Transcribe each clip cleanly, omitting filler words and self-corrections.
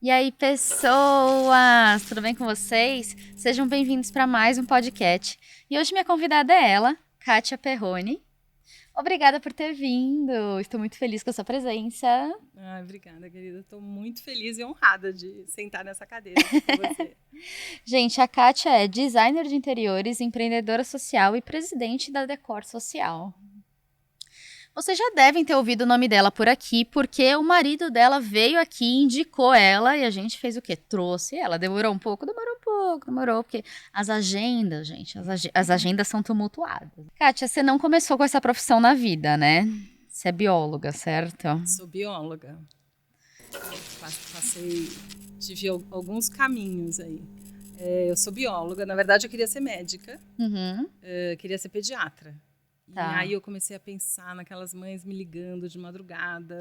E aí, pessoas, tudo bem com vocês? Sejam bem-vindos para mais um podcast. E hoje minha convidada é ela, Kátia Perrone. Obrigada por ter vindo, estou muito feliz com a sua presença. Obrigada, querida. Estou muito feliz e honrada de sentar nessa cadeira aqui com você. Gente, a Kátia é designer de interiores, empreendedora social e presidente da Decor Social. Vocês já devem ter ouvido o nome dela por aqui, porque o marido dela veio aqui, indicou ela e a gente fez o quê? Trouxe ela. Demorou, porque as agendas, gente, as agendas são tumultuadas. Kátia, você não começou com essa profissão na vida, né? Você é bióloga, certo? Sou bióloga. Tive alguns caminhos aí. Eu sou bióloga, na verdade eu queria ser médica, queria ser pediatra. Tá. E aí eu comecei a pensar naquelas mães me ligando de madrugada.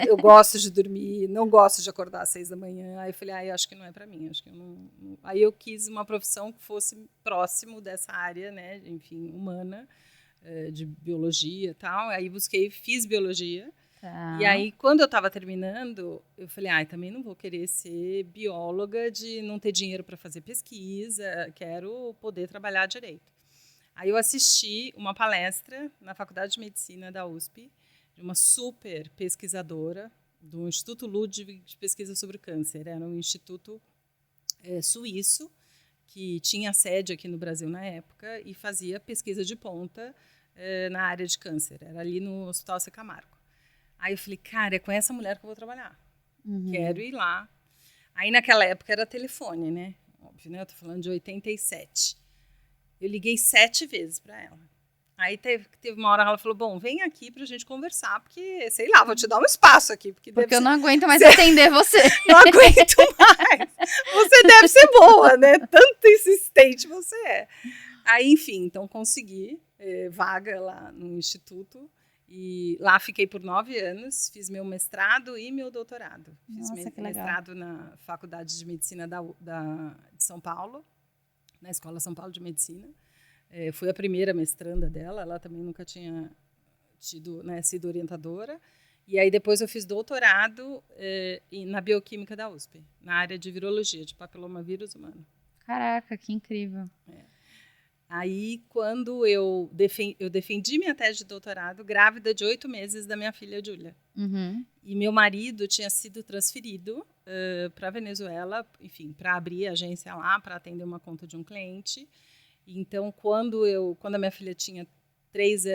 Eu gosto de dormir, não gosto de acordar às 6 da manhã. Aí eu falei, acho que não é para mim. Acho que eu não... Aí eu quis uma profissão que fosse próximo dessa área, né, enfim, humana, de biologia e tal. Aí fiz biologia. Tá. E aí, quando eu estava terminando, eu falei, também não vou querer ser bióloga de não ter dinheiro para fazer pesquisa, quero poder trabalhar direito. Aí eu assisti uma palestra na Faculdade de Medicina da USP, de uma super pesquisadora do Instituto Ludwig de Pesquisa sobre o Câncer. Era um instituto suíço, que tinha sede aqui no Brasil na época e fazia pesquisa de ponta na área de câncer. Era ali no Hospital Zé Camargo. Aí eu falei, cara, é com essa mulher que eu vou trabalhar. Quero ir lá. Aí naquela época era telefone, né? Óbvio, né? Eu tô falando de 87. Eu liguei 7 vezes para ela. Aí teve uma hora que ela falou, bom, vem aqui pra gente conversar, porque, sei lá, vou te dar um espaço aqui. Porque eu não aguento mais atender você. Não aguento mais. Você deve ser boa, né? Tanto insistente você é. Aí, enfim, então consegui vaga lá no instituto. E lá fiquei por 9 anos, fiz meu mestrado e meu doutorado. Nossa, fiz mestrado na Faculdade de Medicina de São Paulo, na Escola São Paulo de Medicina. Fui a primeira mestranda dela, ela também nunca tinha sido orientadora. E aí depois eu fiz doutorado na Bioquímica da USP, na área de virologia, de papilomavírus humano. Caraca, que incrível. Aí, quando eu defendi minha tese de doutorado, grávida de 8 meses da minha filha, Júlia. E meu marido tinha sido transferido para a Venezuela, enfim, para abrir a agência lá, para atender uma conta de um cliente. Então, quando a minha filha tinha 3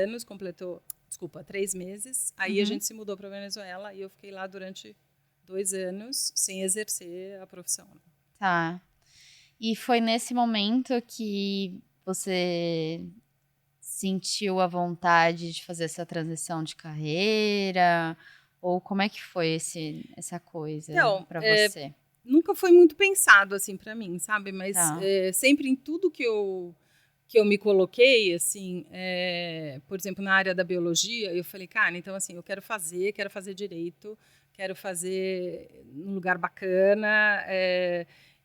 meses, aí a gente se mudou para a Venezuela e eu fiquei lá durante 2 anos sem exercer a profissão. Tá. E foi nesse momento que você sentiu a vontade de fazer essa transição de carreira? Ou como é que foi essa coisa para você? Nunca foi muito pensado assim para mim, sabe? Mas sempre em tudo que eu me coloquei, assim, por exemplo, na área da biologia, eu falei, cara, então assim, eu quero fazer direito, quero fazer num lugar bacana,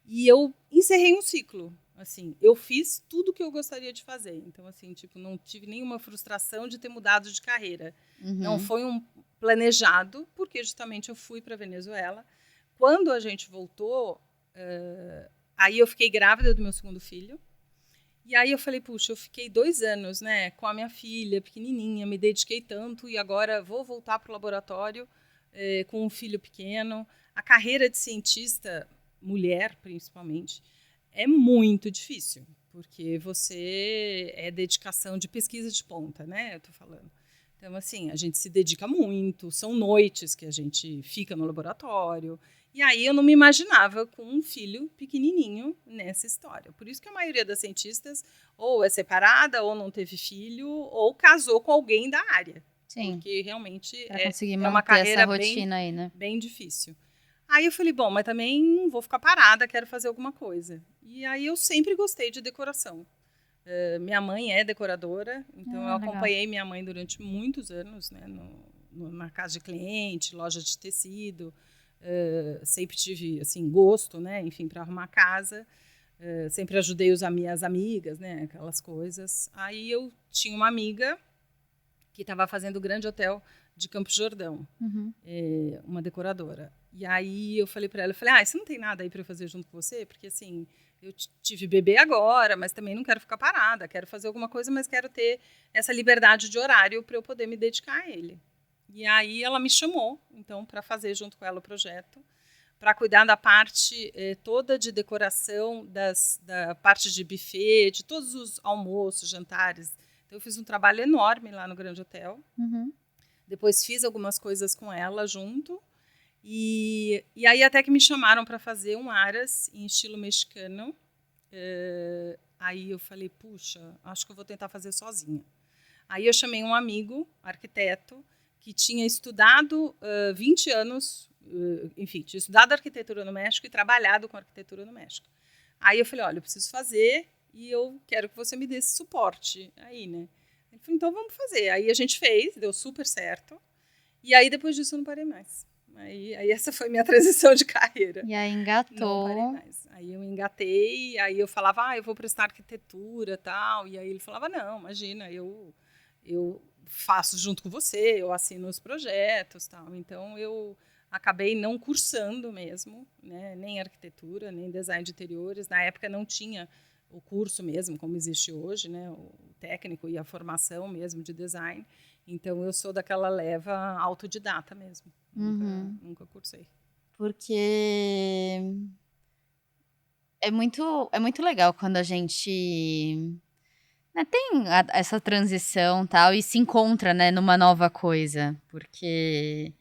e eu encerrei um ciclo. Assim, eu fiz tudo que eu gostaria de fazer. Então, assim, não tive nenhuma frustração de ter mudado de carreira. Não foi um planejado, porque justamente eu fui para a Venezuela. Quando a gente voltou, aí eu fiquei grávida do meu segundo filho. E aí eu falei, puxa, eu fiquei 2 anos, né, com a minha filha pequenininha, me dediquei tanto e agora vou voltar para o laboratório com um filho pequeno. A carreira de cientista, mulher principalmente, é muito difícil, porque você é dedicação de pesquisa de ponta, né? Eu tô falando. Então, assim, a gente se dedica muito, são noites que a gente fica no laboratório. E aí eu não me imaginava com um filho pequenininho nessa história. Por isso que a maioria das cientistas ou é separada, ou não teve filho, ou casou com alguém da área. Sim. Porque realmente é uma carreira essa rotina aí, né? Bem difícil. Aí eu falei, bom, mas também não vou ficar parada, quero fazer alguma coisa. E aí eu sempre gostei de decoração. Minha mãe é decoradora, então eu acompanhei minha mãe durante muitos anos, né, na casa de cliente, loja de tecido. Sempre tive assim, gosto, né, enfim, para arrumar casa. Sempre ajudei as minhas amigas, né, aquelas coisas. Aí eu tinha uma amiga que estava fazendo o grande hotel de Campos do Jordão, uma decoradora. E aí eu falei para ela, você não tem nada aí para eu fazer junto com você? Porque assim, eu tive bebê agora, mas também não quero ficar parada, quero fazer alguma coisa, mas quero ter essa liberdade de horário para eu poder me dedicar a ele. E aí ela me chamou, então, para fazer junto com ela o projeto, para cuidar da parte toda de decoração, da parte de buffet, de todos os almoços, jantares. Então, eu fiz um trabalho enorme lá no Grande Hotel. Depois fiz algumas coisas com ela junto. E aí até que me chamaram para fazer um aras em estilo mexicano. Aí eu falei, puxa, acho que eu vou tentar fazer sozinha. Aí eu chamei um amigo, arquiteto, que tinha estudado 20 anos, enfim, tinha estudado arquitetura no México e trabalhado com arquitetura no México. Aí eu falei, olha, eu preciso fazer e eu quero que você me dê esse suporte aí, né? Ele falou, então vamos fazer. Aí a gente fez, deu super certo. E aí depois disso eu não parei mais. Aí essa foi minha transição de carreira. E aí engatou. Não parei mais. Aí eu engatei, aí eu falava, eu vou prestar arquitetura e tal. E aí ele falava, não, imagina, eu faço junto com você, eu assino os projetos e tal. Então eu acabei não cursando mesmo, né? Nem arquitetura, nem design de interiores. Na época não tinha o curso mesmo, como existe hoje, né? O técnico e a formação mesmo de design. Então, eu sou daquela leva autodidata mesmo. Nunca cursei. Porque é muito legal quando a gente tem essa transição tal e se encontra, né, numa nova coisa. Porque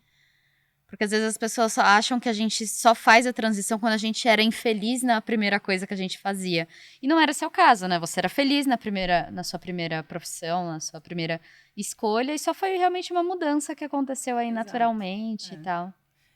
às vezes as pessoas só acham que a gente só faz a transição quando a gente era infeliz na primeira coisa que a gente fazia. E não era seu caso, né? Você era feliz na sua primeira profissão, na sua primeira escolha, e só foi realmente uma mudança que aconteceu aí naturalmente e tal.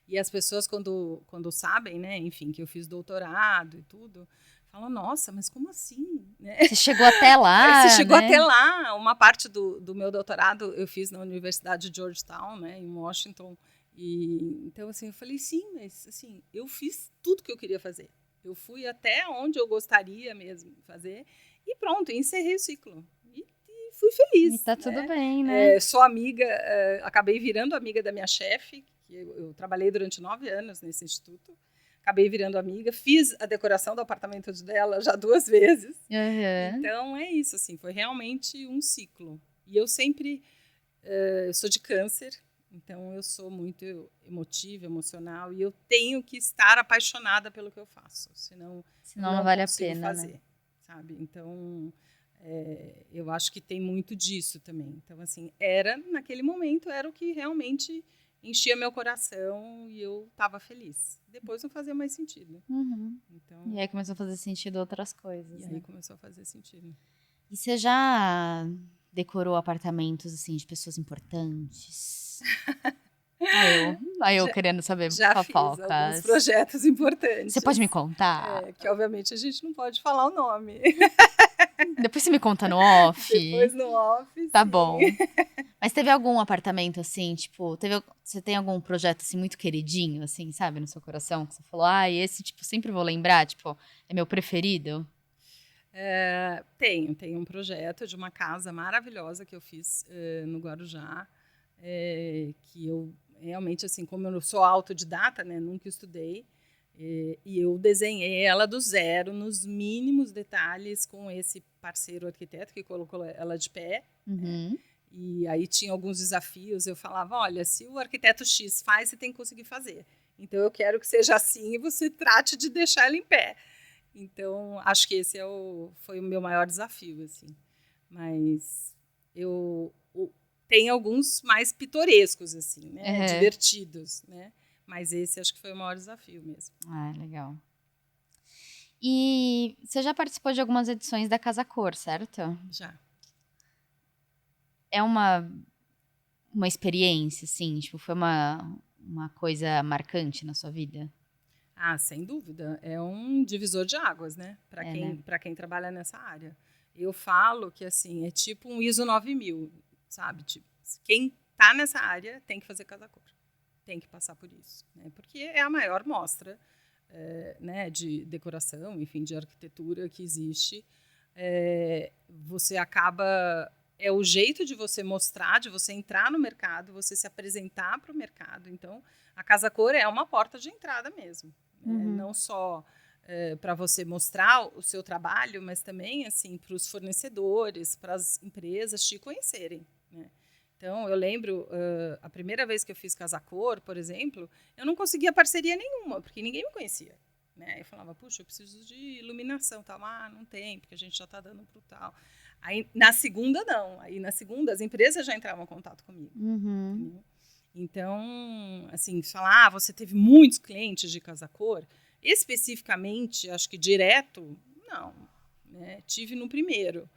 E as pessoas, quando sabem, né, enfim, que eu fiz doutorado e tudo, falam, nossa, mas como assim? Né? Você chegou até lá, Você chegou né? até lá. Uma parte do meu doutorado eu fiz na Universidade de Georgetown, né, em Washington. E então, assim, eu falei, sim, mas assim, eu fiz tudo que eu queria fazer. Eu fui até onde eu gostaria mesmo de fazer e pronto, encerrei o ciclo. E fui feliz. E tá tudo bem, né? Sou amiga, acabei virando amiga da minha chefe, que eu trabalhei durante 9 anos nesse instituto. Acabei virando amiga, fiz a decoração do apartamento dela já 2 vezes. Então, é isso, assim, foi realmente um ciclo. E eu sempre, eu sou de câncer, então eu sou muito emotiva, emocional, e eu tenho que estar apaixonada pelo que eu faço, senão não vale a pena fazer, né? Sabe? Então, eu acho que tem muito disso também. Então, assim, naquele momento, era o que realmente enchia meu coração e eu estava feliz. Depois não fazia mais sentido. Então, e aí começou a fazer sentido outras coisas. E aí começou a fazer sentido. E você já decorou apartamentos, assim, de pessoas importantes? Eu querendo saber já fofocas. Fiz alguns projetos importantes. Você pode me contar? Que obviamente a gente não pode falar o nome. Depois você me conta no off. Depois no off, Tá sim. bom. Mas teve algum apartamento, assim, tipo... Você tem algum projeto, assim, muito queridinho, assim, sabe? No seu coração? Que você falou, esse, tipo, sempre vou lembrar, tipo, é meu preferido? Tenho um projeto de uma casa maravilhosa que eu fiz no Guarujá. Que eu realmente, assim, como eu sou autodidata, né, nunca estudei, e eu desenhei ela do zero, nos mínimos detalhes, com esse parceiro arquiteto que colocou ela de pé. E aí tinha alguns desafios, eu falava, olha, se o arquiteto X faz, você tem que conseguir fazer. Então, eu quero que seja assim e você trate de deixar ela em pé. Então, acho que esse foi o meu maior desafio, assim. Mas tem alguns mais pitorescos, assim, né? Divertidos, né? Mas esse acho que foi o maior desafio mesmo. Legal. E você já participou de algumas edições da Casa Cor, certo? Já. É uma experiência, assim? Tipo, foi uma coisa marcante na sua vida? Sem dúvida. É um divisor de águas, né? Para quem trabalha nessa área. Eu falo que, assim, é tipo um ISO 9000, sabe? Tipo, quem está nessa área tem que fazer Casa Cor. Tem que passar por isso. Né? Porque é a maior mostra né, de decoração, enfim, de arquitetura que existe. Você acaba é o jeito de você mostrar, de você entrar no mercado, você se apresentar para o mercado. Então, a Casa Cor é uma porta de entrada mesmo. Não só para você mostrar o seu trabalho, mas também assim, para os fornecedores, para as empresas te conhecerem. Né? Então, eu lembro, a primeira vez que eu fiz Casa Cor, por exemplo, eu não conseguia parceria nenhuma, porque ninguém me conhecia. Né? Eu falava, puxa, eu preciso de iluminação. Tal. Não tem, porque a gente já está dando para o tal. Aí, na segunda, não. Aí, na segunda, as empresas já entravam em contato comigo. Então, assim, falar, você teve muitos clientes de Casa Cor, especificamente, acho que direto, não. Né? Tive no primeiro,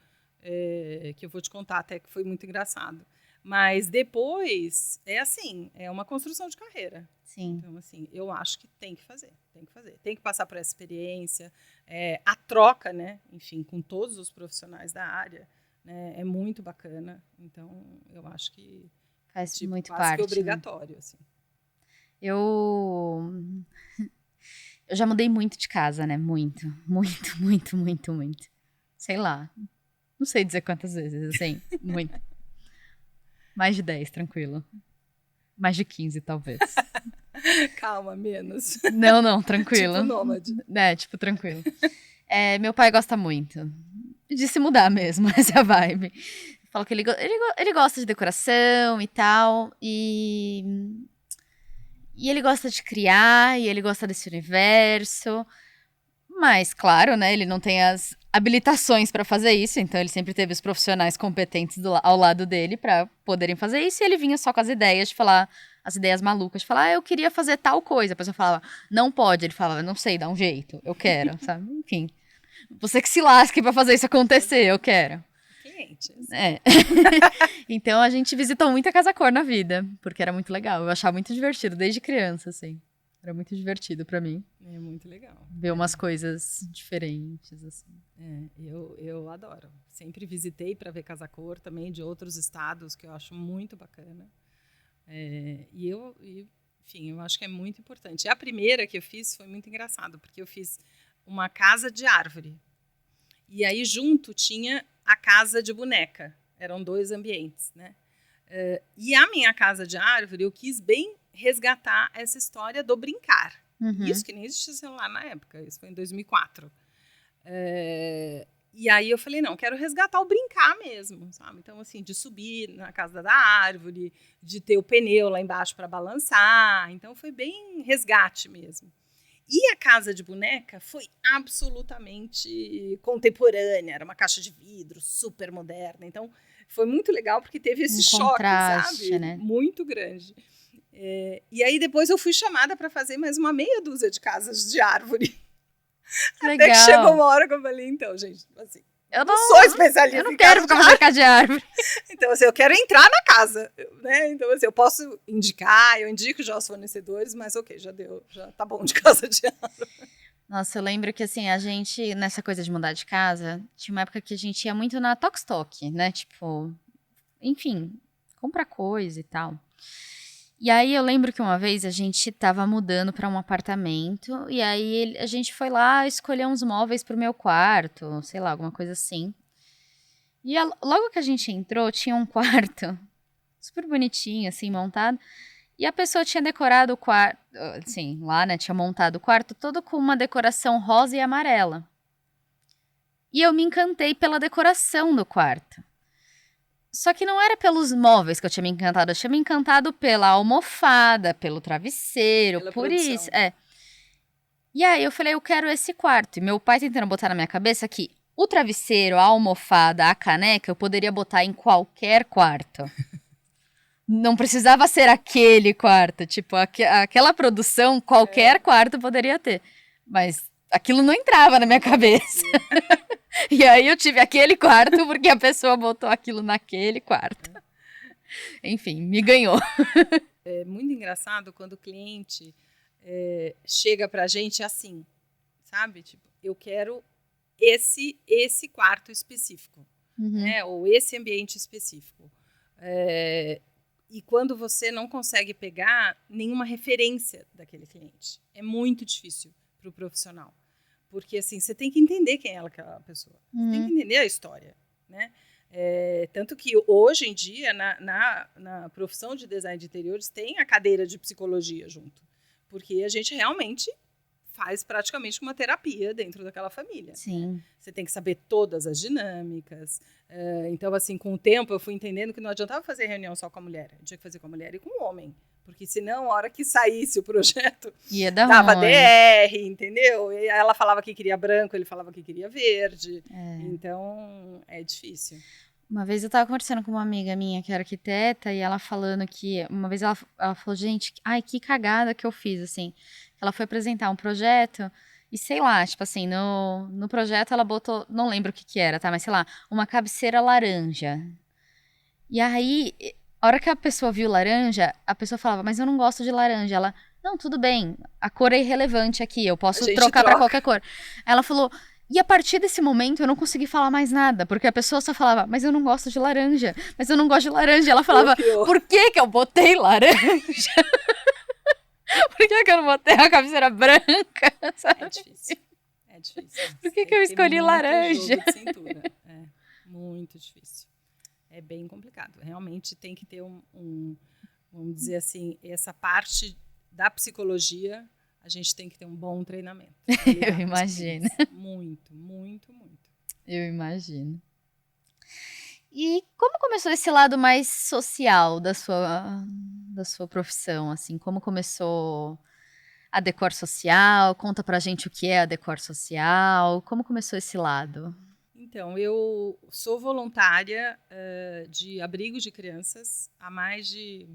que eu vou te contar até que foi muito engraçado. Mas depois, é uma construção de carreira. Sim. Então, assim, eu acho que tem que fazer. Tem que passar por essa experiência. A troca, né, enfim, com todos os profissionais da área, né, é muito bacana. Então, eu acho que faz muito quase parte. Que obrigatório, né? Assim. Eu já mudei muito de casa, né? Muito. Sei lá. Não sei dizer quantas vezes, assim, muito. Mais de 10, tranquilo. Mais de 15, talvez. Calma, menos. Não, tranquilo. Tipo nômade. Tipo, tranquilo. Meu pai gosta muito de se mudar mesmo, essa é a vibe. Falou que ele gosta de decoração e tal, e ele gosta de criar, e ele gosta desse universo. Mas, claro, né, ele não tem as habilitações para fazer isso, então ele sempre teve os profissionais competentes ao lado dele para poderem fazer isso, e ele vinha só com as ideias de falar, as ideias malucas, de falar, eu queria fazer tal coisa. A pessoa falava, não pode. Ele falava, não sei, dá um jeito, eu quero, sabe? Enfim, você que se lasque para fazer isso acontecer, eu quero. Clientes. Então a gente visitou muita Casa Cor na vida, porque era muito legal, eu achava muito divertido, desde criança, assim. Era muito divertido pra mim. É muito legal. Ver umas coisas diferentes, assim. Eu adoro. Sempre visitei para ver Casa Cor também de outros estados, que eu acho muito bacana. Enfim, eu acho que é muito importante. A primeira que eu fiz foi muito engraçado, porque eu fiz uma casa de árvore. E aí junto tinha a casa de boneca. Eram 2 ambientes, né? E a minha casa de árvore, eu quis bem resgatar essa história do brincar. Isso que nem existia celular na época, isso foi em 2004. E aí eu falei, não, quero resgatar o brincar mesmo, sabe? Então, assim, de subir na casa da árvore, de ter o pneu lá embaixo para balançar. Então, foi bem resgate mesmo. E a casa de boneca foi absolutamente contemporânea, era uma caixa de vidro super moderna. Então, foi muito legal porque teve esse choque, sabe? Né? Muito grande. E aí depois eu fui chamada para fazer mais uma meia dúzia de casas de árvore. Legal. Até que chegou uma hora que eu falei, então, gente, assim, eu não sou especialista. Eu não quero ficar fazendo casa de árvore. Então, assim, eu quero entrar na casa, né? Então, assim, eu posso indicar, eu indico já os fornecedores, mas ok, já deu, já tá bom de casa de árvore. Nossa, eu lembro que, assim, a gente, nessa coisa de mudar de casa, tinha uma época que a gente ia muito na Tokstok, né? Tipo, enfim, comprar coisa e tal. E aí eu lembro que uma vez a gente tava mudando para um apartamento, e aí a gente foi lá escolher uns móveis pro meu quarto, sei lá, alguma coisa assim. E logo que a gente entrou, tinha um quarto super bonitinho, assim, montado. E a pessoa tinha decorado o quarto, assim, lá, né, tinha montado o quarto todo com uma decoração rosa e amarela. E eu me encantei pela decoração do quarto. Só que não era pelos móveis que eu tinha me encantado, eu tinha me encantado pela almofada, pelo travesseiro, pela por produção. isso. E aí eu falei, eu quero esse quarto. E meu pai tentando botar na minha cabeça que o travesseiro, a almofada, a caneca, eu poderia botar em qualquer quarto. Não precisava ser aquele quarto. Tipo, aquela produção, qualquer quarto poderia ter. Mas aquilo não entrava na minha cabeça. E aí eu tive aquele quarto porque a pessoa botou aquilo naquele quarto. Enfim, me ganhou. É muito engraçado quando o cliente chega pra gente assim, sabe? Tipo, eu quero esse quarto específico, né? Ou esse ambiente específico. E quando você não consegue pegar nenhuma referência daquele cliente, é muito difícil para o profissional. Porque, assim, você tem que entender quem é aquela pessoa. Você tem que entender a história, né? Tanto que hoje em dia, na profissão de design de interiores, tem a cadeira de psicologia junto. Porque a gente realmente faz praticamente uma terapia dentro daquela família. Sim. Né? Você tem que saber todas as dinâmicas. Então, assim, com o tempo, eu fui entendendo que não adiantava fazer reunião só com a mulher. Eu tinha que fazer com a mulher e com o homem. Porque senão, a hora que saísse o projeto, dava DR, entendeu? E ela falava que queria branco, ele falava que queria verde. Então, é difícil. Uma vez eu tava conversando com uma amiga minha que era arquiteta e ela falando que... Uma vez ela falou, gente, ai, que cagada que eu fiz, assim. Ela foi apresentar um projeto e, sei lá, tipo assim, no projeto ela botou... Não lembro o que era, tá? Mas, sei lá, uma cabeceira laranja. E aí, a hora que a pessoa viu laranja, a pessoa falava, mas eu não gosto de laranja. Ela, não, tudo bem, a cor é irrelevante aqui, eu posso trocar pra qualquer cor. Ela falou... E a partir desse momento eu não consegui falar mais nada, porque a pessoa só falava, mas eu não gosto de laranja, mas eu não gosto de laranja. E ela falava, por que eu botei laranja? Por que eu não botei a cabeceira branca? Sabe? É difícil. Por que eu escolhi laranja? Jogo de cintura. Muito difícil. É bem complicado. Realmente tem que ter vamos dizer assim, essa parte da psicologia. A gente tem que ter um bom treinamento. Eu imagino. Muito, muito, muito. Eu imagino. E como começou esse lado mais social da sua profissão? Assim, como começou a Decor Social? Conta pra gente o que é a Decor Social. Como começou esse lado? Então, eu sou voluntária de abrigo de crianças há mais de,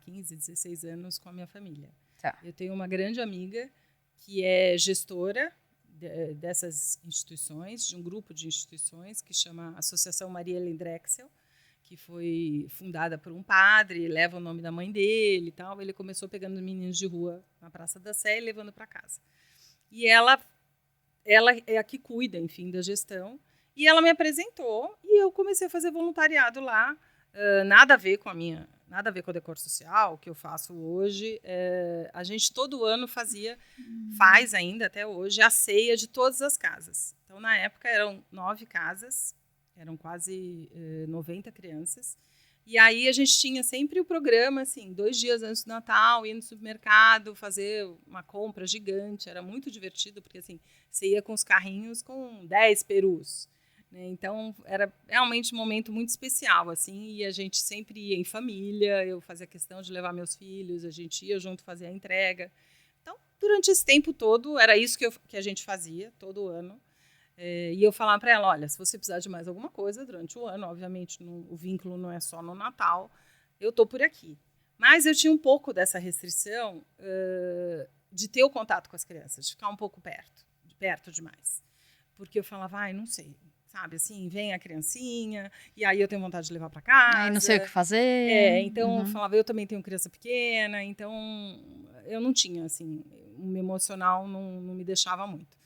15, 16 anos com a minha família. Tá. Eu tenho uma grande amiga que é gestora dessas instituições, de um grupo de instituições que chama Associação Maria Ellen Drexel, que foi fundada por um padre, leva o nome da mãe dele e tal. Ele começou pegando meninos de rua na Praça da Sé e levando para casa. E ela é a que cuida, enfim, da gestão. E ela me apresentou e eu comecei a fazer voluntariado lá. Nada a ver com a Decor Social, que eu faço hoje. A gente todo ano faz ainda até hoje, a ceia de todas as casas. Então, na época, eram 9 casas, eram quase 90 crianças. E aí a gente tinha sempre o programa, assim, 2 dias antes do Natal, ir no supermercado, fazer uma compra gigante. Era muito divertido, porque assim, você ia com os carrinhos com 10 perus. Então, era realmente um momento muito especial, assim, e a gente sempre ia em família, eu fazia questão de levar meus filhos, a gente ia junto fazer a entrega. Então, durante esse tempo todo, era isso que a gente fazia, todo ano. E eu falava para ela, olha, se você precisar de mais alguma coisa durante o ano, obviamente o vínculo não é só no Natal, eu estou por aqui. Mas eu tinha um pouco dessa restrição de ter o contato com as crianças, de ficar um pouco perto demais. Porque eu falava, não sei... Sabe, assim, vem a criancinha, e aí eu tenho vontade de levar para casa. Aí não sei o que fazer. Então eu falava, eu também tenho criança pequena, então eu não tinha, assim, um emocional não me deixava muito.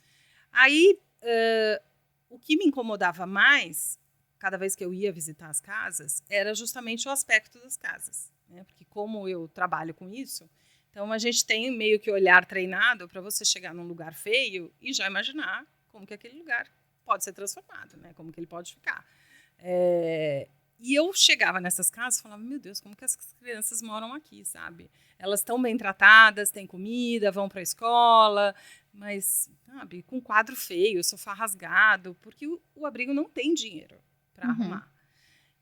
Aí, o que me incomodava mais, cada vez que eu ia visitar as casas, era justamente o aspecto das casas. Né? Porque como eu trabalho com isso, então a gente tem meio que olhar treinado para você chegar num lugar feio e já imaginar como que aquele lugar pode ser transformado, né? Como que ele pode ficar. E eu chegava nessas casas e falava, meu Deus, como que as crianças moram aqui, sabe? Elas estão bem tratadas, têm comida, vão para a escola, mas, sabe, com quadro feio, sofá rasgado, porque o abrigo não tem dinheiro para arrumar.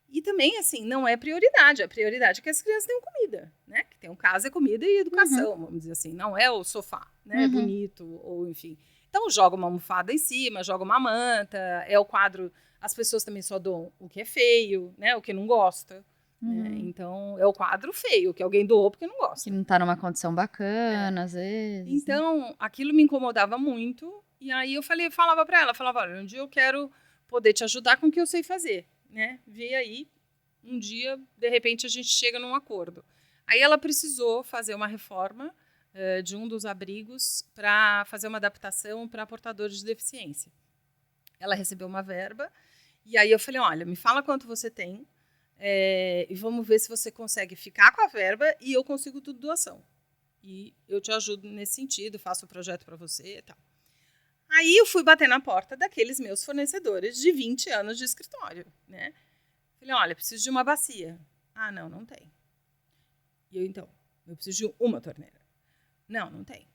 E também, assim, não é prioridade. A prioridade é que as crianças tenham comida, né? Que tenham casa, comida e educação, vamos dizer assim. Não é o sofá, né? Bonito, ou enfim... Então, joga uma almofada em cima, joga uma manta, é o quadro... As pessoas também só dão o que é feio, né? O que não gosta. Né? Então, é o quadro feio, que alguém doou porque não gosta. Que não tá numa condição bacana, às vezes. Então, aquilo me incomodava muito. E aí eu falava para ela, olha, um dia eu quero poder te ajudar com o que eu sei fazer. Né? Vê aí, um dia, de repente, a gente chega num acordo. Aí ela precisou fazer uma reforma de um dos abrigos para fazer uma adaptação para portadores de deficiência. Ela recebeu uma verba e aí eu falei, olha, me fala quanto você tem e vamos ver se você consegue ficar com a verba e eu consigo tudo doação. E eu te ajudo nesse sentido, faço o projeto para você e tal. Aí eu fui bater na porta daqueles meus fornecedores de 20 anos de escritório, né? Falei, olha, preciso de uma bacia. Ah, não tem. E eu, então, eu preciso de uma torneira. Não tem.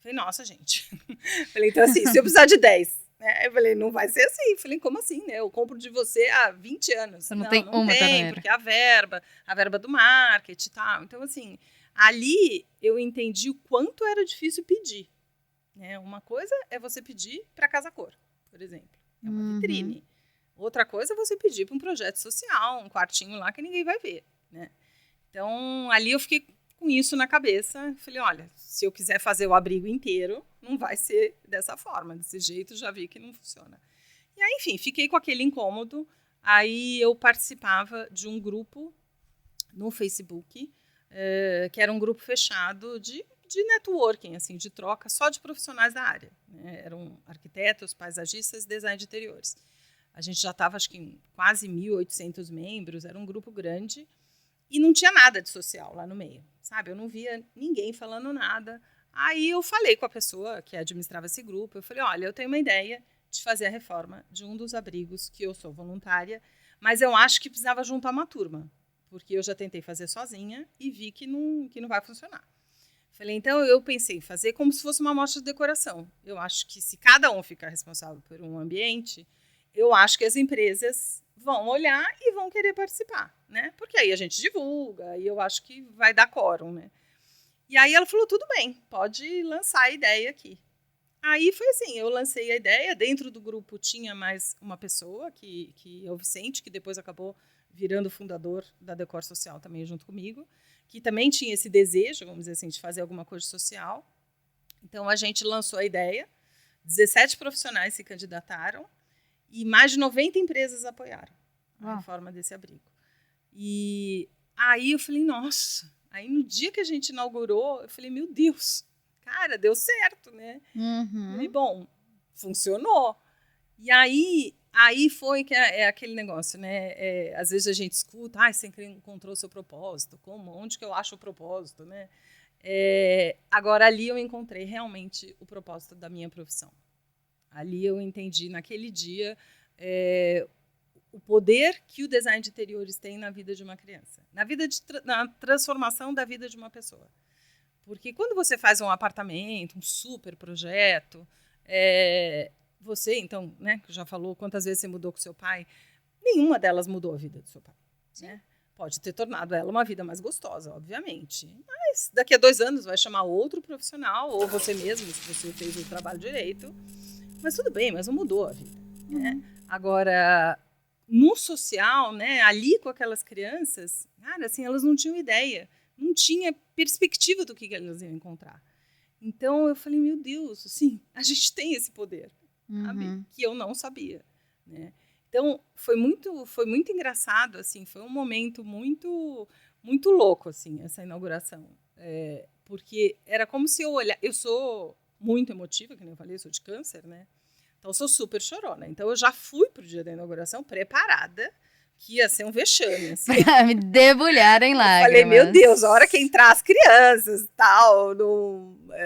Falei, nossa, gente. Falei, então assim, se eu precisar de 10, né? Eu falei, não vai ser assim. Falei, como assim, né? Eu compro de você há 20 anos. Você não tem uma torneira. Porque a verba do marketing e tal. Então, assim, ali eu entendi o quanto era difícil pedir. Né? Uma coisa é você pedir para Casa Cor, por exemplo. É uma vitrine. Outra coisa é você pedir para um projeto social, um quartinho lá que ninguém vai ver, né? Então, ali eu fiquei com isso na cabeça. Falei, olha, se eu quiser fazer o abrigo inteiro, não vai ser dessa forma. Desse jeito, já vi que não funciona. E aí, enfim, fiquei com aquele incômodo. Aí eu participava de um grupo no Facebook, que era um grupo fechado de networking, assim, de troca só de profissionais da área. Né? Eram arquitetos, paisagistas, design de interiores. A gente já estava, acho que, em quase 1.800 membros, era um grupo grande. E não tinha nada de social lá no meio, sabe? Eu não via ninguém falando nada. Aí eu falei com a pessoa que administrava esse grupo, eu falei, olha, eu tenho uma ideia de fazer a reforma de um dos abrigos que eu sou voluntária, mas eu acho que precisava juntar uma turma, porque eu já tentei fazer sozinha e vi que não vai funcionar. Falei, então eu pensei em fazer como se fosse uma amostra de decoração. Eu acho que se cada um ficar responsável por um ambiente, eu acho que as empresas vão olhar e vão querer participar, né? Porque aí a gente divulga e eu acho que vai dar quórum, né? E aí ela falou, tudo bem, pode lançar a ideia aqui. Aí foi assim, eu lancei a ideia, dentro do grupo tinha mais uma pessoa, que é o Vicente, que depois acabou virando fundador da Decor Social também junto comigo, que também tinha esse desejo, vamos dizer assim, de fazer alguma coisa social. Então a gente lançou a ideia, 17 profissionais se candidataram, e mais de 90 empresas apoiaram a reforma desse abrigo. E aí eu falei, nossa. Aí no dia que a gente inaugurou, eu falei, meu Deus, cara, deu certo, né? Falei, bom, funcionou. E aí foi que é aquele negócio, né? Às vezes a gente escuta, você encontrou o seu propósito, onde que eu acho o propósito, né? Agora ali eu encontrei realmente o propósito da minha profissão. Ali eu entendi, naquele dia, o poder que o design de interiores tem na vida de uma criança, na transformação da vida de uma pessoa. Porque quando você faz um apartamento, um super projeto, você, então, né, que já falou quantas vezes você mudou com seu pai, nenhuma delas mudou a vida do seu pai. Né? Pode ter tornado ela uma vida mais gostosa, obviamente. Mas daqui a 2 anos vai chamar outro profissional, ou você mesmo, se você fez o trabalho direito. Mas tudo bem, mas não mudou a vida. Né? Agora, no social, né, ali com aquelas crianças, cara, assim, elas não tinham ideia, não tinha perspectiva do que elas iam encontrar. Então, eu falei, meu Deus, assim, a gente tem esse poder, sabe? Que eu não sabia. Né? Então, foi muito engraçado, assim, foi um momento muito, muito louco, assim, essa inauguração. Porque era como se eu olhasse... Eu sou muito emotiva, como eu falei, eu sou de câncer, né? Então, eu sou super chorona. Então, eu já fui pro dia da inauguração preparada, que ia ser um vexame. Assim. Me debulharem lá. Falei, meu Deus, a hora que entrar as crianças, tal,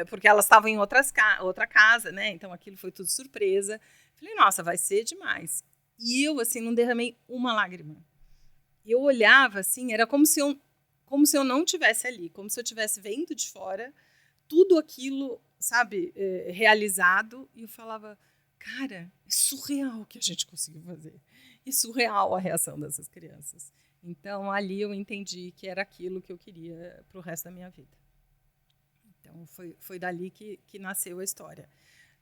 porque elas estavam em outra casa, né? Então, aquilo foi tudo surpresa. Falei, nossa, vai ser demais. E eu, assim, não derramei uma lágrima. Eu olhava, assim, era como se eu não estivesse ali, como se eu estivesse vendo de fora tudo aquilo, sabe, realizado. E eu falava, cara, é surreal o que a gente conseguiu fazer. É surreal a reação dessas crianças. Então, ali eu entendi que era aquilo que eu queria para o resto da minha vida. Então, foi dali que nasceu a história.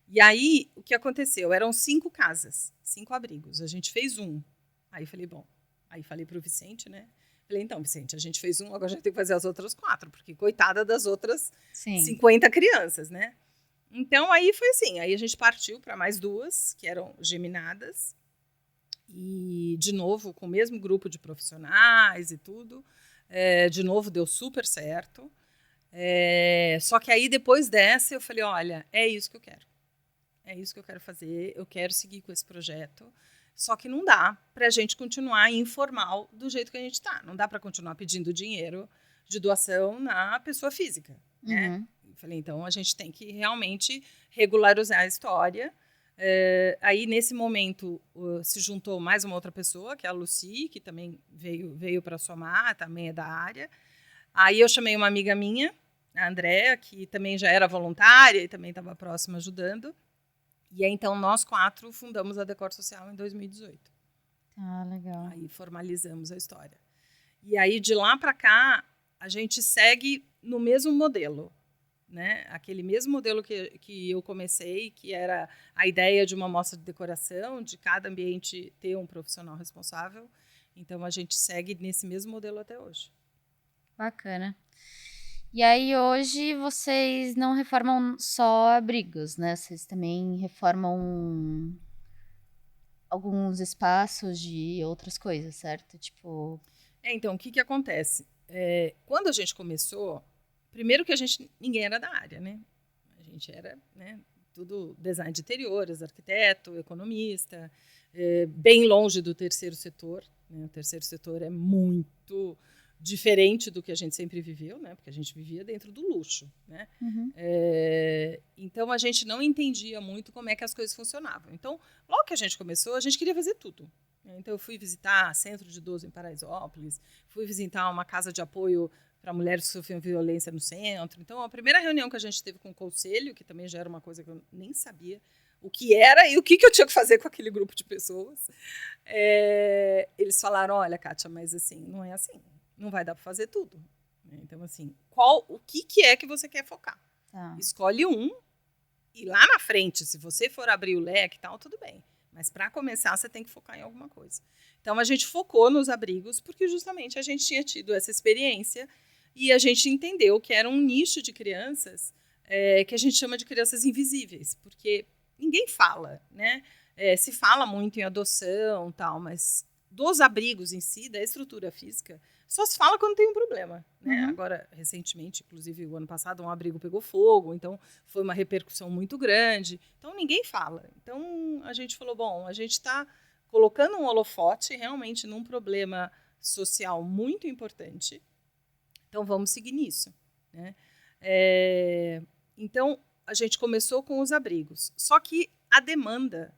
E aí, o que aconteceu? Eram 5 casas, 5 abrigos. A gente fez um. Aí falei, bom. Aí falei para o Vicente, né? Falei, então, Vicente, a gente fez um, agora a gente tem que fazer as outras 4, porque coitada das outras 50 crianças, né? Então, aí foi assim. Aí a gente partiu para mais 2, que eram geminadas. E, de novo, com o mesmo grupo de profissionais e tudo. De novo, deu super certo. Só que aí, depois dessa, eu falei, olha, é isso que eu quero. É isso que eu quero fazer, eu quero seguir com esse projeto. Só que não dá para a gente continuar informal do jeito que a gente está. Não dá para continuar pedindo dinheiro de doação na pessoa física. Né? Eu falei, então, a gente tem que realmente regularizar a história. Aí, nesse momento, se juntou mais uma outra pessoa, que é a Lucy, que também veio para somar, também é da área. Aí eu chamei uma amiga minha, a Andréa, que também já era voluntária e também estava próxima ajudando. E aí, então, nós 4 fundamos a Decor Social em 2018. Ah, legal. Aí formalizamos a história. E aí, de lá para cá, a gente segue no mesmo modelo, né? Aquele mesmo modelo que eu comecei, que era a ideia de uma mostra de decoração, de cada ambiente ter um profissional responsável. Então, a gente segue nesse mesmo modelo até hoje. Bacana. E aí, hoje, vocês não reformam só abrigos, né? Vocês também reformam alguns espaços de outras coisas, certo? Tipo... Então, o que acontece? Quando a gente começou, primeiro que ninguém era da área, né? A gente era, né, tudo design de interiores, arquiteto, economista, bem longe do terceiro setor. Né? O terceiro setor é muito diferente do que a gente sempre viveu, né? Porque a gente vivia dentro do luxo, né? Uhum. Então, a gente não entendia muito como é que as coisas funcionavam. Então, logo que a gente começou, a gente queria fazer tudo. Então, eu fui visitar centro de idoso em Paraisópolis, fui visitar uma casa de apoio para mulheres que sofriam violência no centro. Então, a primeira reunião que a gente teve com o conselho, que também já era uma coisa que eu nem sabia o que era e o que eu tinha que fazer com aquele grupo de pessoas, eles falaram, olha, Kátia, mas assim, não é assim. Não vai dar para fazer tudo. Então, assim, o que é que você quer focar? Tá. Escolhe um e lá na frente, se você for abrir o leque e tal, tudo bem. Mas para começar, você tem que focar em alguma coisa. Então, a gente focou nos abrigos porque justamente a gente tinha tido essa experiência e a gente entendeu que era um nicho de crianças que a gente chama de crianças invisíveis, porque ninguém fala, né? Se fala muito em adoção, tal, mas dos abrigos em si, da estrutura física, só se fala quando tem um problema, né? Uhum. Agora, recentemente, inclusive o ano passado, um abrigo pegou fogo, então foi uma repercussão muito grande. Então, ninguém fala. Então, a gente falou, bom, a gente está colocando um holofote realmente num problema social muito importante, então vamos seguir nisso, né? Então, a gente começou com os abrigos, só que a demanda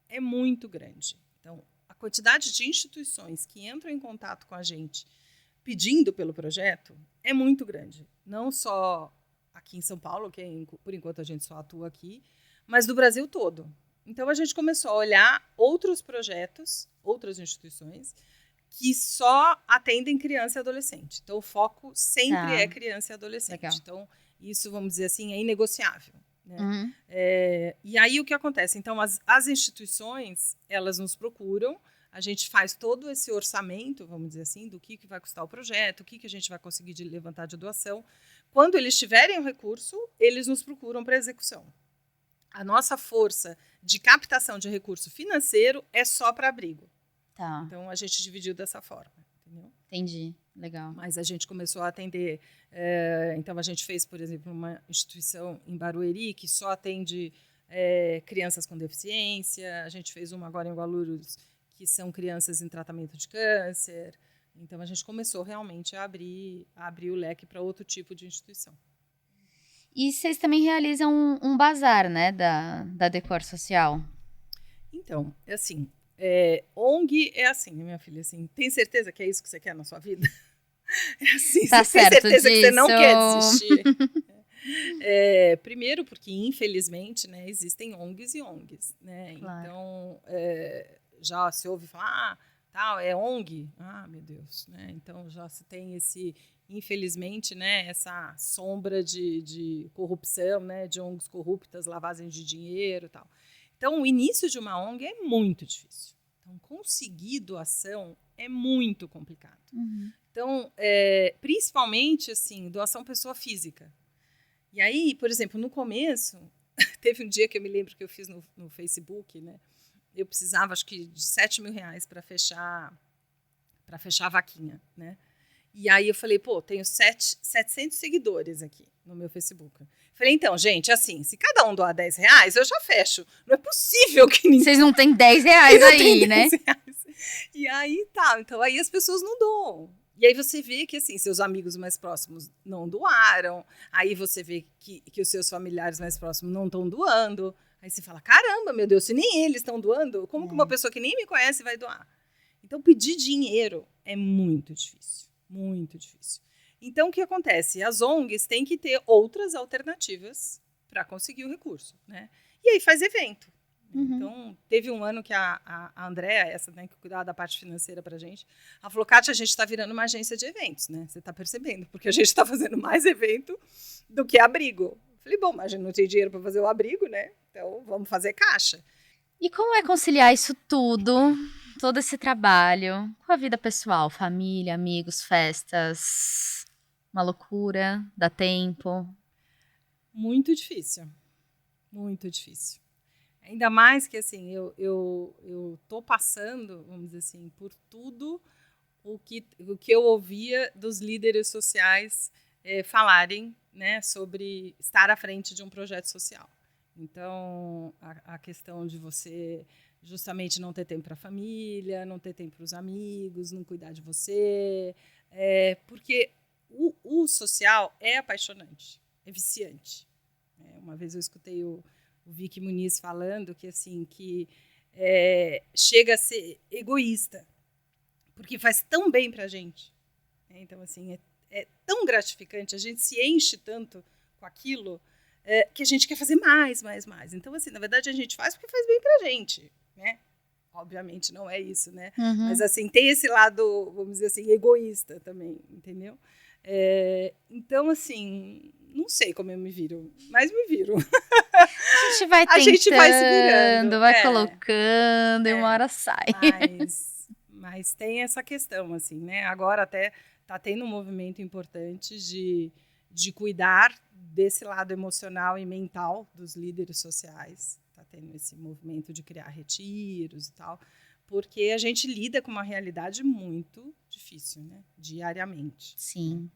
é muito grande. Então, a quantidade de instituições que entram em contato com a gente pedindo pelo projeto é muito grande. Não só aqui em São Paulo, que por enquanto a gente só atua aqui, mas do Brasil todo. Então, a gente começou a olhar outros projetos, outras instituições, que só atendem criança e adolescente. Então, o foco sempre é criança e adolescente. Legal. Então, isso, vamos dizer assim, é inegociável. Né? Uhum. E aí, o que acontece? Então, as instituições, elas nos procuram, a gente faz todo esse orçamento, vamos dizer assim, do que vai custar o projeto, o que a gente vai conseguir levantar de doação. Quando eles tiverem o recurso, eles nos procuram para execução. A nossa força de captação de recurso financeiro é só para abrigo. Tá. Então, a gente dividiu dessa forma. Entendeu? Entendi. Legal. Mas a gente começou a atender... então, a gente fez, por exemplo, uma instituição em Barueri que só atende crianças com deficiência. A gente fez uma agora em Guarulhos, que são crianças em tratamento de câncer. Então, a gente começou realmente a abrir o leque para outro tipo de instituição. E vocês também realizam um bazar, né, da Decor Social? Então, é assim, ONG é assim, minha filha, assim, tem certeza que é isso que você quer na sua vida? É assim, tá você tem certeza disso. que você não quer desistir? Primeiro porque, infelizmente, né, existem ONGs e ONGs, né? Claro. Então, já se ouve falar, tal, é ONG? Ah, meu Deus, né? Então, já se tem infelizmente, né, essa sombra de corrupção, né, de ONGs corruptas, lavagem de dinheiro e tal. Então, o início de uma ONG é muito difícil. Então, conseguir doação é muito complicado. Uhum. Então, principalmente, assim, doação pessoa física. E aí, por exemplo, no começo, teve um dia que eu me lembro que eu fiz no Facebook, né? Eu precisava, acho que, de R$7.000 para fechar a vaquinha, né? E aí eu falei, tenho 700 seguidores aqui no meu Facebook. Falei, então, gente, assim, se cada um doar R$10, eu já fecho. Não é possível que ninguém... Vocês não têm R$10 aí, né? E aí, tá. Então, aí as pessoas não doam. E aí você vê que, assim, seus amigos mais próximos não doaram. Aí você vê que os seus familiares mais próximos não estão doando. Aí você fala, caramba, meu Deus, se nem eles estão doando, como que uma pessoa que nem me conhece vai doar? Então, pedir dinheiro é muito difícil, muito difícil. Então, o que acontece? As ONGs têm que ter outras alternativas para conseguir o recurso, né? E aí faz evento. Então, teve um ano que a Andréa, essa, né, que cuidava da parte financeira pra gente, ela falou, Kátia, a gente está virando uma agência de eventos, né? Você está percebendo, porque a gente está fazendo mais evento do que abrigo. Falei, bom, mas a gente não tem dinheiro para fazer o abrigo, né? Então, vamos fazer caixa. E como é conciliar isso tudo, todo esse trabalho, com a vida pessoal, família, amigos, festas, uma loucura, dá tempo? Muito difícil, muito difícil. Ainda mais que, assim, eu tô passando, vamos dizer assim, por tudo o que eu ouvia dos líderes sociais falarem, né, sobre estar à frente de um projeto social. Então, a questão de você justamente não ter tempo para a família, não ter tempo para os amigos, não cuidar de você, porque o social é apaixonante, é viciante. Uma vez eu escutei o Vicky Muniz falando que, assim, que chega a ser egoísta, porque faz tão bem para a gente. Então, assim, é tão gratificante, a gente se enche tanto com aquilo que a gente quer fazer mais. Então, assim, na verdade, a gente faz porque faz bem para a gente, né? Obviamente não é isso, né? Mas, assim, tem esse lado, vamos dizer assim, egoísta também, entendeu? Então, assim, não sei como eu me viro, mas me viro. A gente vai tentando, a gente vai se virando, vai colocando e uma hora sai. Mas tem essa questão, assim, né? Agora até está tendo um movimento importante de cuidar desse lado emocional e mental dos líderes sociais. Está tendo esse movimento de criar retiros e tal, porque a gente lida com uma realidade muito difícil, né? Diariamente. Sim.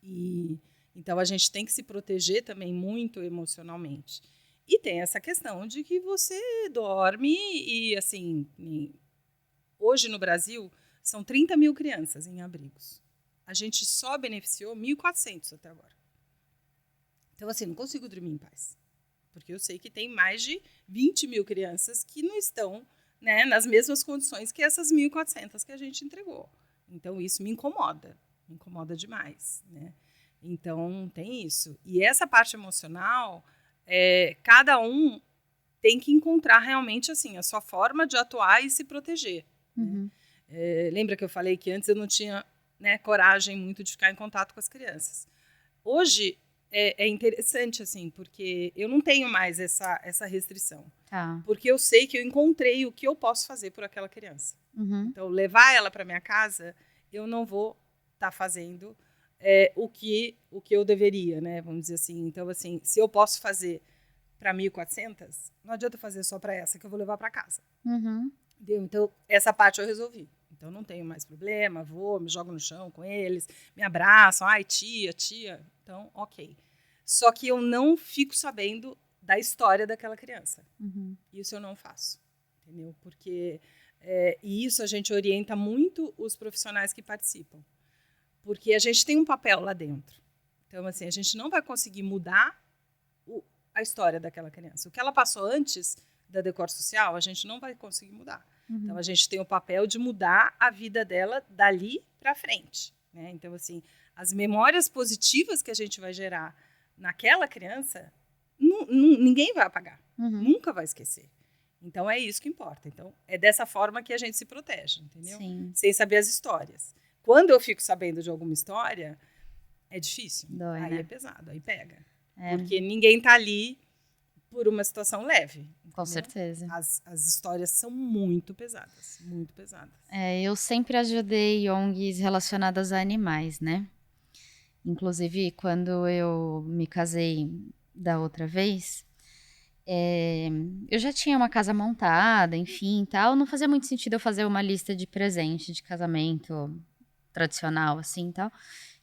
E então a gente tem que se proteger também muito emocionalmente. E tem essa questão de que você dorme e, assim, hoje no Brasil são 30 mil crianças em abrigos. A gente só beneficiou 1.400 até agora. Então, assim, não consigo dormir em paz. Porque eu sei que tem mais de 20 mil crianças que não estão, né, nas mesmas condições que essas 1.400 que a gente entregou. Então, isso me incomoda demais, né? Então, tem isso. E essa parte emocional, cada um tem que encontrar realmente, assim, a sua forma de atuar e se proteger. Né? Lembra que eu falei que antes eu não tinha, né, coragem muito de ficar em contato com as crianças. Hoje é interessante, assim, porque eu não tenho mais essa restrição. Tá. Porque eu sei que eu encontrei o que eu posso fazer por aquela criança. Então, levar ela para minha casa, eu não vou estar fazendo o que eu deveria, né? Vamos dizer assim. Então, assim, se eu posso fazer para 1.400, não adianta fazer só para essa que eu vou levar para casa. Entendeu? Então, essa parte eu resolvi. Então, não tenho mais problema, vou, me jogo no chão com eles, me abraçam, ai, tia. Então, ok. Só que eu não fico sabendo da história daquela criança. Isso eu não faço, entendeu? Porque, e isso a gente orienta muito os profissionais que participam. Porque a gente tem um papel lá dentro. Então, assim, a gente não vai conseguir mudar a história daquela criança. O que ela passou antes da Decor Social, a gente não vai conseguir mudar. Então, a gente tem o papel de mudar a vida dela dali para frente. Né? Então, assim, as memórias positivas que a gente vai gerar naquela criança, ninguém vai apagar. Nunca vai esquecer. Então, é isso que importa. Então, é dessa forma que a gente se protege, entendeu? Sim. Sem saber as histórias. Quando eu fico sabendo de alguma história, é difícil. Dói, aí né? É pesado, aí pega. Porque ninguém está ali por uma situação leve. Entendeu? Com certeza. As histórias são muito pesadas, muito pesadas. Eu sempre ajudei ONGs relacionadas a animais, né? Inclusive, quando eu me casei da outra vez, eu já tinha uma casa montada, enfim, tal. Não fazia muito sentido eu fazer uma lista de presente de casamento tradicional, assim, tal.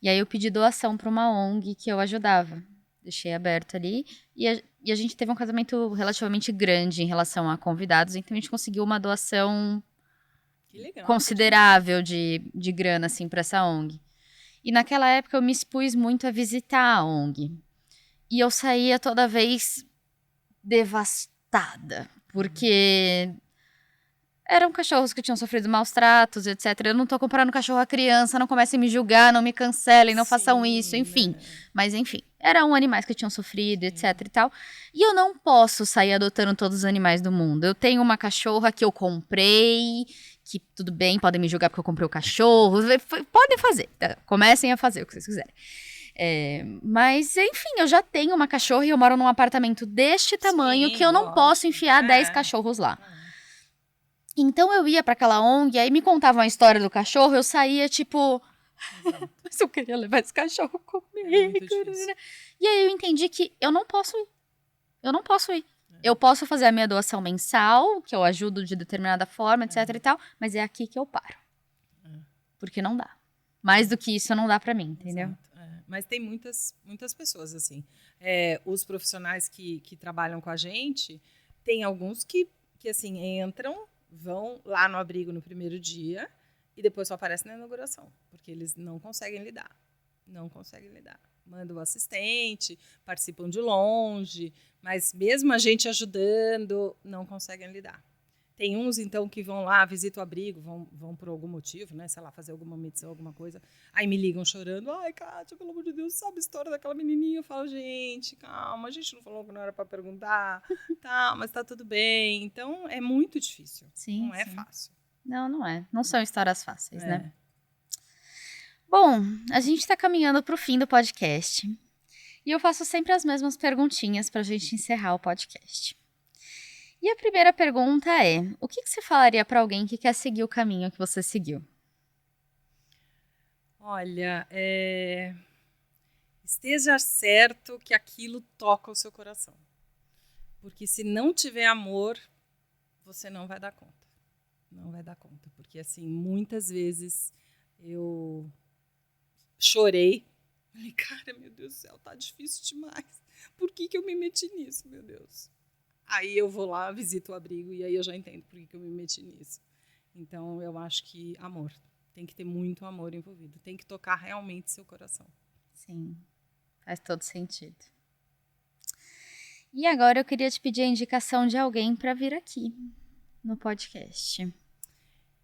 E aí eu pedi doação para uma ONG que eu ajudava. Deixei aberto ali. E a gente teve um casamento relativamente grande em relação a convidados, então a gente conseguiu uma doação considerável de grana, assim, para essa ONG. E naquela época eu me expus muito a visitar a ONG. E eu saía toda vez devastada assustada, porque eram cachorros que tinham sofrido maus tratos, etc. Eu não tô comparando cachorro a criança, não comecem a me julgar, não me cancelem, não façam isso, enfim. Né? Mas, enfim, eram animais que tinham sofrido, etc e tal. E eu não posso sair adotando todos os animais do mundo. Eu tenho uma cachorra que eu comprei, que tudo bem, podem me julgar porque eu comprei o cachorro. Podem fazer, tá? Comecem a fazer o que vocês quiserem. Mas, enfim, eu já tenho uma cachorra e eu moro num apartamento deste tamanho que eu não posso enfiar 10 cachorros lá. Então eu ia pra aquela ONG, aí me contavam a história do cachorro, eu saía tipo, mas eu queria levar esse cachorro comigo. E aí eu entendi que eu não posso ir. Eu posso fazer a minha doação mensal, que eu ajudo de determinada forma, etc e tal, mas é aqui que eu paro. Porque não dá. Mais do que isso não dá pra mim, entendeu? Mas tem muitas pessoas assim. Os profissionais que trabalham com a gente, tem alguns que assim, entram, vão lá no abrigo no primeiro dia e depois só aparecem na inauguração, porque eles não conseguem lidar. Mandam o assistente, participam de longe, mas mesmo a gente ajudando, não conseguem lidar. Tem uns, então, que vão lá, visitam o abrigo, vão por algum motivo, né? Sei lá, fazer alguma medição, alguma coisa. Aí me ligam chorando. Ai, Kátia, pelo amor de Deus, sabe a história daquela menininha? Eu falo, gente, calma, a gente não falou que não era para perguntar. Tá, mas tá tudo bem. Então, é muito difícil. Sim, não é fácil. Não é. Não são histórias fáceis, né? Bom, a gente tá caminhando pro fim do podcast. E eu faço sempre as mesmas perguntinhas pra gente encerrar o podcast. E a primeira pergunta é: o que você falaria para alguém que quer seguir o caminho que você seguiu? Olha, esteja certo que aquilo toca o seu coração. Porque se não tiver amor, você não vai dar conta. Não vai dar conta. Porque, assim, muitas vezes eu chorei. Falei, cara, meu Deus do céu, tá difícil demais. Por que eu me meti nisso, meu Deus? Aí eu vou lá, visito o abrigo e aí eu já entendo por que eu me meti nisso. Então, eu acho que amor. Tem que ter muito amor envolvido. Tem que tocar realmente seu coração. Sim, faz todo sentido. E agora eu queria te pedir a indicação de alguém para vir aqui no podcast.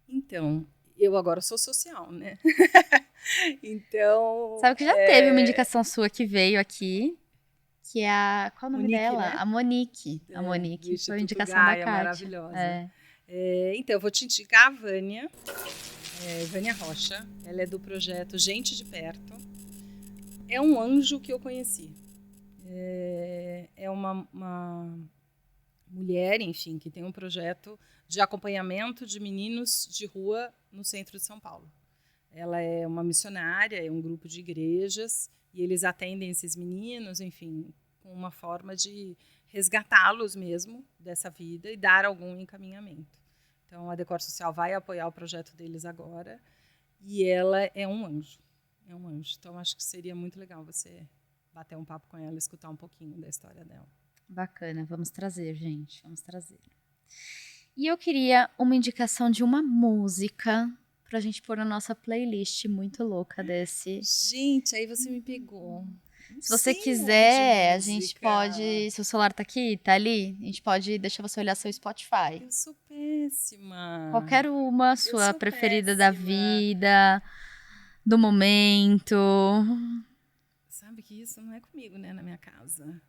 Então, eu agora sou social, né? Então... Sabe que já teve uma indicação sua que veio aqui, que é a... Qual o nome Monique, dela? né? A Monique. A Monique foi a indicação Gaia, da Kátia. Maravilhosa. Então, eu vou te indicar a Vânia. Vânia Rocha. Ela é do projeto Gente de Perto. É um anjo que eu conheci. É uma mulher, enfim, que tem um projeto de acompanhamento de meninos de rua no centro de São Paulo. Ela é uma missionária, é um grupo de igrejas, e eles atendem esses meninos, enfim, com uma forma de resgatá-los mesmo dessa vida e dar algum encaminhamento. Então, a Decor Social vai apoiar o projeto deles agora, e ela é um anjo. Então, acho que seria muito legal você bater um papo com ela e escutar um pouquinho da história dela. Bacana, vamos trazer, gente, vamos trazer. E eu queria uma indicação de uma música pra gente pôr na nossa playlist muito louca desse. Gente, aí você me pegou. Se você quiser, a gente pode... Se o celular tá aqui, tá ali, a gente pode deixar você olhar seu Spotify. Eu sou péssima. Qualquer uma sua preferida da vida, do momento. Sabe que isso não é comigo, né, na minha casa.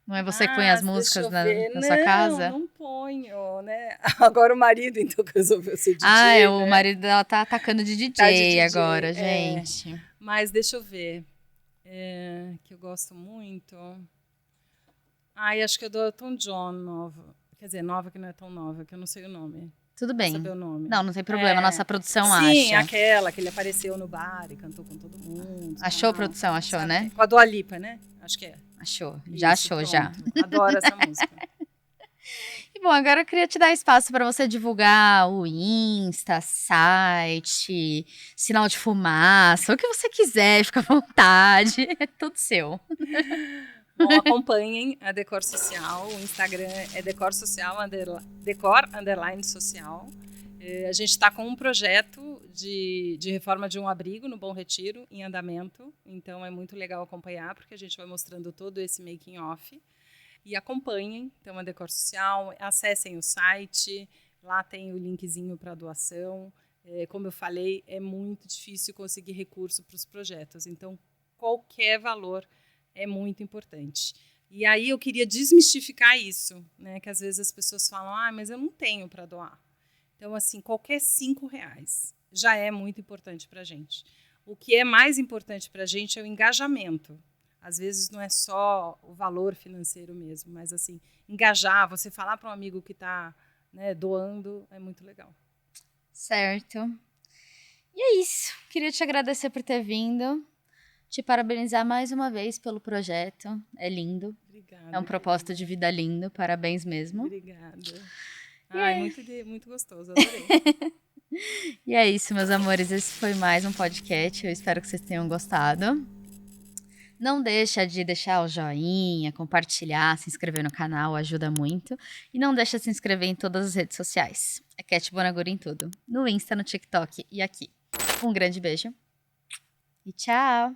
Não é você que põe as músicas na sua casa? Não ponho, né? Agora o marido, então, que resolveu ser DJ, o marido dela tá atacando de DJ, agora, gente. Mas deixa eu ver. Que eu gosto muito. Acho que eu dou Elton John nova. Quer dizer, nova que não é tão nova, que eu não sei o nome. Tudo bem. Saber o nome. Não tem problema, nossa produção acha. Sim, aquela que ele apareceu no bar e cantou com todo mundo. Achou a produção, achou, né? Com a Dua Lipa, né? Acho que é. Achou, já achou, pronto. já. Adoro essa música. E bom, agora eu queria te dar espaço para você divulgar o Insta, site, sinal de fumaça, o que você quiser, fica à vontade, é tudo seu. Bom, acompanhem a Decor Social, o Instagram é Decor Social, Decor_Social. A gente está com um projeto de reforma de um abrigo no Bom Retiro, em andamento. Então, é muito legal acompanhar, porque a gente vai mostrando todo esse making off. e acompanhem. Então, a Decor Social, acessem o site, lá tem o linkzinho para doação. Como eu falei, é muito difícil conseguir recurso para os projetos. Então, qualquer valor é muito importante. E aí eu queria desmistificar isso, né? Que às vezes as pessoas falam, mas eu não tenho para doar. Então, assim, qualquer R$5 já é muito importante para a gente. O que é mais importante para a gente é o engajamento. Às vezes não é só o valor financeiro mesmo, mas assim, engajar, você falar para um amigo que está, né, doando, é muito legal. Certo. E é isso. Queria te agradecer por ter vindo. Te parabenizar mais uma vez pelo projeto. É lindo. Obrigada. É um propósito de vida lindo. Parabéns mesmo. Obrigada. Muito gostoso. Adorei. E é isso, meus amores. Esse foi mais um podcast. Eu espero que vocês tenham gostado. Não deixa de deixar o joinha, compartilhar, se inscrever no canal, ajuda muito. E não deixa de se inscrever em todas as redes sociais. É Cat Bonaguri em tudo. No Insta, no TikTok e aqui. Um grande beijo. E tchau!